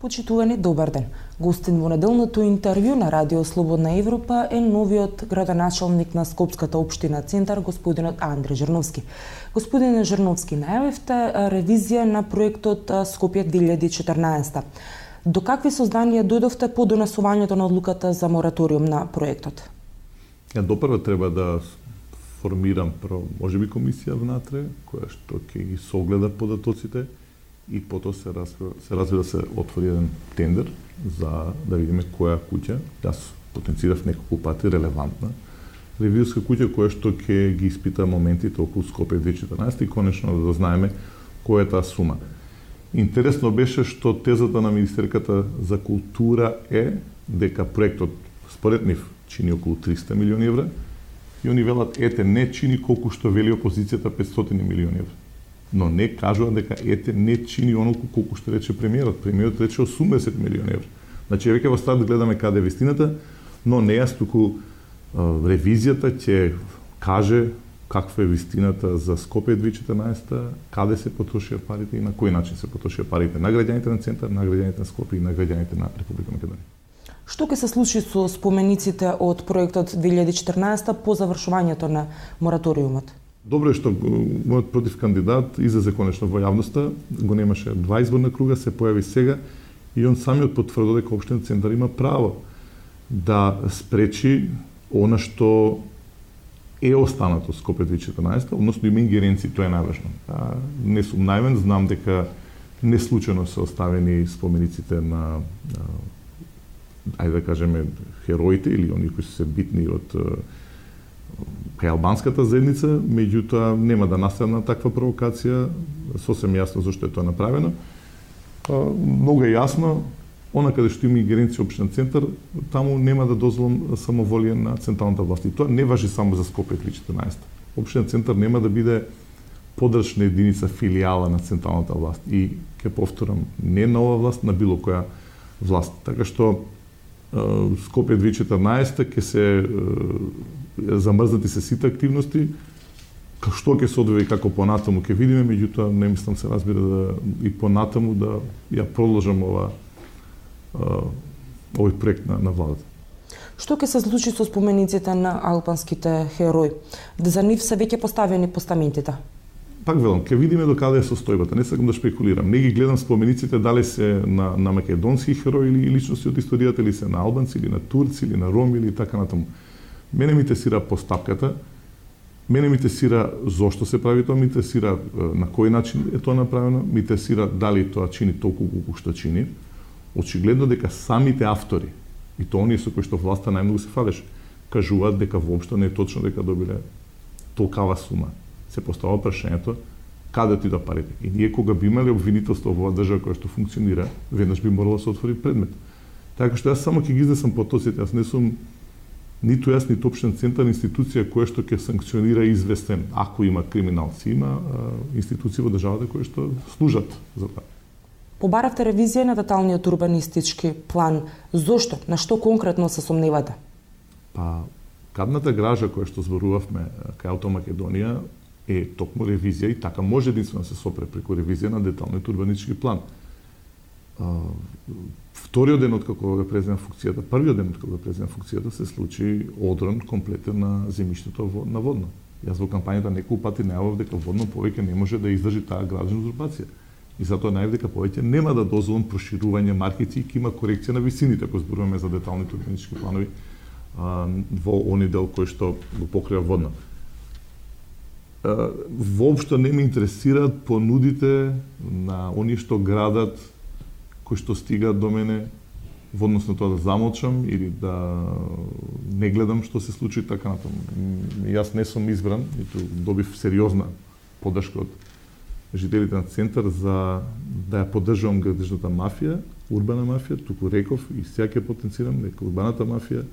Почитувани, добар ден. Гостин во неделното интервју на Радио Слободна Европа е новиот градоначалник на Скопската општина Центар, господинот Андре Жирновски. Господине Жирновски, најавивте ревизија на проектот Скопје 2014. До какви созданија дојдовте по донесувањето на одлуката за мораториум на проектот? Допрва треба да формирам можеби комисија внатре, која што ќе ги согледа податоците и потоа се развива да се отвори еден тендер за да видиме која куќа, јас потенцирав неколку пати релевантна ревизорска куќа која што ќе ги испита моментите околу Скопје 2014 и конечно да знаеме која е таа сума. Интересно беше што тезата на Министерката за култура е дека проектот според нив чини околу 300 милиони евра и они велат не чини колку што вели опозицијата 500 милиони евра. Но не кажува дека не чини онолку колку што рече премиерот. Премиерот рече 80 милиони евра. Значи веќе во старт гледаме каде е вистината, но не јас туку ревизијата ќе каже каква е вистината за Скопје 2014, каде се потрошија парите и на кој начин се потрошија парите на граѓаните на Центар, на граѓаните на Скопје и на граѓаните на Република Македонија. Што ќе се случи со спомениците од проектот 2014 по завршувањето на мораториумот? Добро е што мојот против кандидат излезе конечно во јавноста, го немаше 2 изборна круга, се појави сега и он самиот потврди дека општина Центар има право да спречи она што е останато Скопје 2014, односно има ингеренции, тоа е најважно. Не сум наивен, знам дека не случајно се оставени спомениците на ајде да кажеме хероите или оние кои се битни од кај албанската заедница, меѓутоа нема да наставам на таква провокација, сосем јасно зашто е тоа направено. Многу е јасно, она каде што има ингеренција општина Центар, таму нема да дозволам самоволие на централната власт. И тоа не важи само за Скопје 2014. Општина Центар нема да биде подрачна единица, филијала на централната власт. И ќе повторам, не нова власт, на било која власт. Така што Скопје 2014 ќе се замрзнати се сите активности, што ќе се одвие и како понатаму ќе видиме, меѓутоа не мислам се разбира да и понатаму да ја продолжам овој проект на владата. Што ќе се случи со спомениците на албанските херои? За нив се веќе поставени постаментите? Пак велам, ќе видиме до каде е состојбата, не сакам да шпекулирам. Не ги гледам спомениците дали се на македонски херои или личности од историјата, или се на албанци, или на турци, или на роми, или така натаму. Мене ми интересира постапката, мене ми интересира зошто се прави тоа, ми интересира на кој начин е тоа направено, ми интересира дали тоа чини толку колку што чини. Очигледно дека самите автори, и тоа оние со кои што власта најмногу се фалеше, кажуваат дека воопшто не е точно дека добиле толкава сума. Се поставува прашањето каде отидоа парите. И ние кога би имале обвинителство во оваа држава која што функционира, веднаш би морало да се отвори предмет. Така што јас само ќе ги изнесам потоците, јас не сум ниту јас, ниту општин Центар институција која што ќе санкционира известен, ако има криминалци, има институции во државата кои што служат за тоа. Побаравте ревизија на деталниот урбанистички план. Зошто? На што конкретно се сомневате? Кадната гража која што зборувавме кај Македонија е токму ревизија и така може единствено да се сопре преку ревизија на деталниот урбанистички план. Вториот ден откако го презема функцијата, првиот ден откако го презема функцијата се случи одрон комплетен на земјиштето на Водно. Јас во кампањата неколку пати најавав дека Водно повеќе не може да издржи таа градска узурпација. И затоа најав дека повеќе нема да дозволам проширување маркици и ќе има корекција на висините, ако зборуваме за деталните урбанистички планови во оној дел кој што го покрива Водно. Воопшто не ме интересираат понудите на оние што градат, кои што стигаат до мене, во однос на тоа да замолчам или да не гледам што се случи така натаму. Јас не сум избран, ниту добив сериозна поддршка од жителите на Центар за да ја поддржувам градежната мафија, урбана мафија, туку реков и сега ќе потенцирам дека урбаната мафија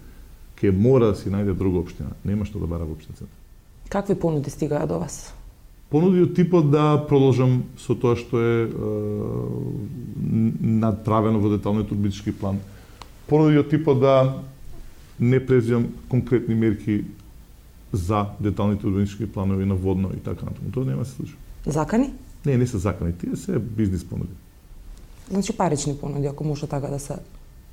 ќе мора да си најде друга општина. Нема што да бара во општина Центар. Какви понуди стигаат до вас? Понуди од типот да продолжам со тоа што е надправено во деталниот урбанистички план. Понуди од типот да не преземам конкретни мерки за деталните урбанистички планови на Водно и така натаму. Тоа нема се случи. Закани? Не се закани. Тие се бизнис понуди. Значи парични понуди, ако може така да се...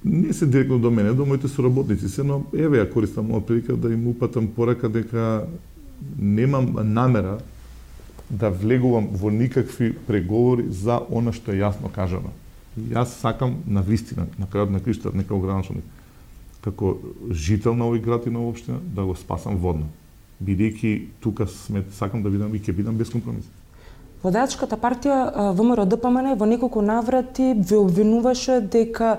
Не се директно до мене, до моите соработници се, но еве ја користам оваа прилика да им упатам порака дека немам намера да влегувам во никакви преговори за она што е јасно кажано. Јас сакам на вистина, на крајот на краиштата, нека градоначалник, како жител на овој град и на општина, да го спасам водно. Бидејќи тука сакам да видам и ќе бидам без компромис. Водачката партија ВМРО-ДПМН во неколку наврати ве обвинуваше дека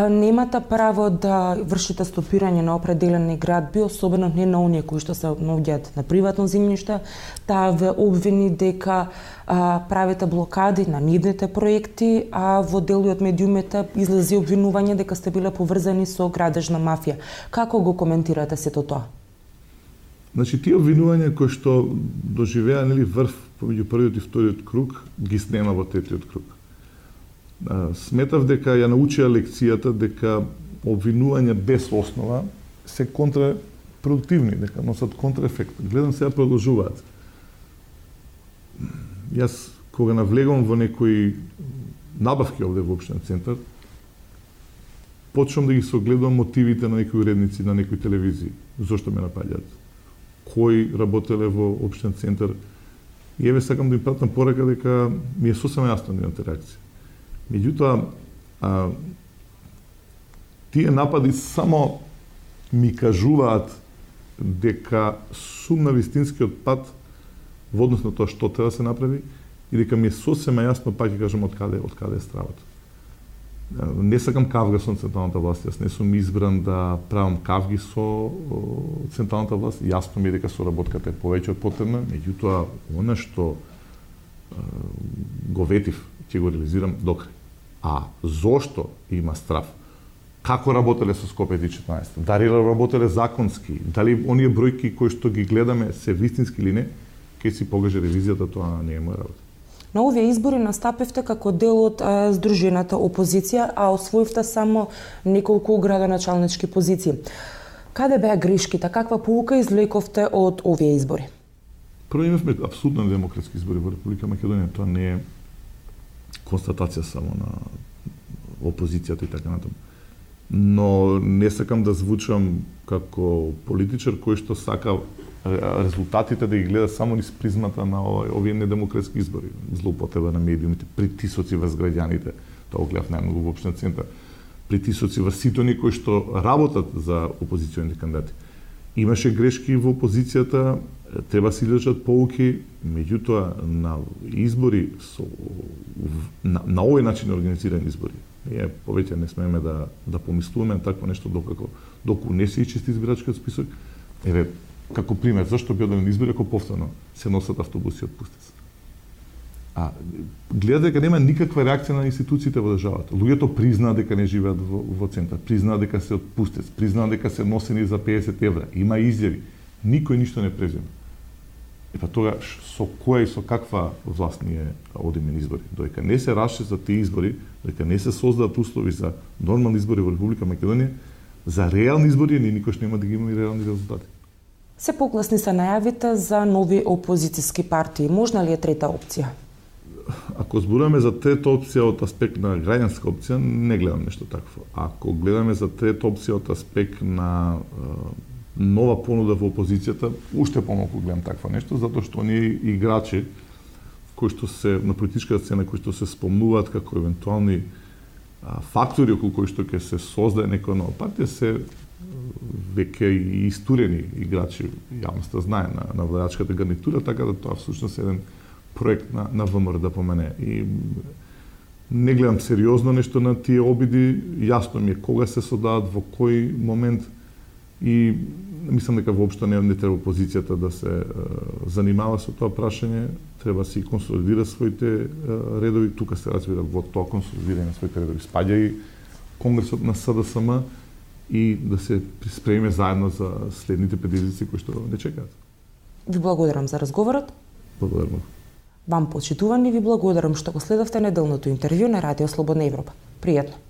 немате право да вршите стопирање на определени градби, особено не на оние кои што се наоѓаат на приватно земјиште. Таа ве обвини дека правите блокади на нивните проекти, а во дел од медиумите излезе обвинување дека сте биле поврзани со градежна мафија. Како го коментирате сето тоа? Значи, тие обвинувања кои што доживеа врв помеѓу првиот и вториот круг, ги снема во третиот круг. Сметав дека ја научија лекцијата дека обвинувања без основа се контрапродуктивни, дека носат контраефект. Гледам сега продолжуваат. Јас, кога навлегам во некои набавки овде во општинен центар, почнам да ги согледувам мотивите на некои уредници на некои телевизии. Зошто ме напаѓаат? Кои работеле во општинен центар? И еве сакам да им пратам порака дека ми е сосема јасна нивната реакција. Меѓутоа, тие напади само ми кажуваат дека сум на вистинскиот пат во однос на тоа што треба да се направи и дека ми е сосема јасно, пак ќе кажам, од каде е стравата. Не сакам кавга со централната власт, јас не сум избран да правам кавги со централната власт, јасно ми е дека соработката е повеќе од потребна, меѓутоа, она што го ветив, ќе го реализирам до крај. А зошто има страв? Како работеле со Скопје 2014? Дали работеле законски? Дали оние бројки кои што ги гледаме се вистински или не? Ќе си покаже ревизијата, тоа не е моја работа. На овие избори настапивте како дел од здружената опозиција, а освоивте само неколку градоначалнички позиции. Каде беа грешките? Каква поука извлековте од овие избори? Прво, имавме апсолутно демократски избори во Република Македонија. Тоа не е констатација само на опозицијата и така натаму. Но не сакам да звучам како политичар кој што сака резултатите да ги гледа само низ призмата на овие недемократски избори. Злоупотреба на медиумите, притисоци врз граѓаните, тоа го гледав најмногу во општинен центар. Притисоци врз сите оние кои што работат за опозиционите кандидати. Имаше грешки во опозицијата, треба се извлечат поуки, меѓутоа на избори на овој начин организирани избори. Ние повеќе не смееме да помислуваме такво нешто доколку не се ичисти избирачкиот список. Еве, како пример, зашто би одел на избори ако повторно се носат автобуси од Пустец? Гледа дека нема никаква реакција на институциите во државата. Луѓето признаат дека не живеат во центар, признаат дека се од Пустец, признаат дека се носени за 50 евра. Има изјави. Никој ништо не презема. Тогаш со која и со каква власт ние одиме на избори? Додека не се расчистат тие избори, додека не се создадат услови за нормални избори во Република Македонија, за реални избори ние никош нема да ги имаме реални резултати. Се погласни се најавите за нови опозицијски партии. Можна ли е трета опција? Ако зборуваме за трета опција од аспект на граѓанска опција, не гледам нешто такво. Ако гледаме за трета опција од аспект на нова понуда во опозицијата, уште помалку гледам такво нешто, затоа што оние играчи кои што се на политичката сцена, кои што се спомнуваат како евентуални фактори околу кои што ќе се создаде некоја нова партија, се веќе и истурени играчи, јавноста знае на владачката гарнитура, така да тоа всушност е еден проект на ВМРО-ДПМН. И не гледам сериозно нешто на тие обиди, јасно ми е кога се создадат, во кој момент, и мислам дека воопшто не треба опозицијата да се занимава со тоа прашање, треба си консолидира своите редови, тука се разбира во тоа консолидирање на своите редови спаѓа и Конгресот на СДСМ, и да се спремиме заедно за следните предизвици кои што не чекаат. Ви благодарам за разговорот. Благодарам. Вам почитувани ви благодарам што го следавте неделното интервју на Радио Слободна Европа. Пријатно.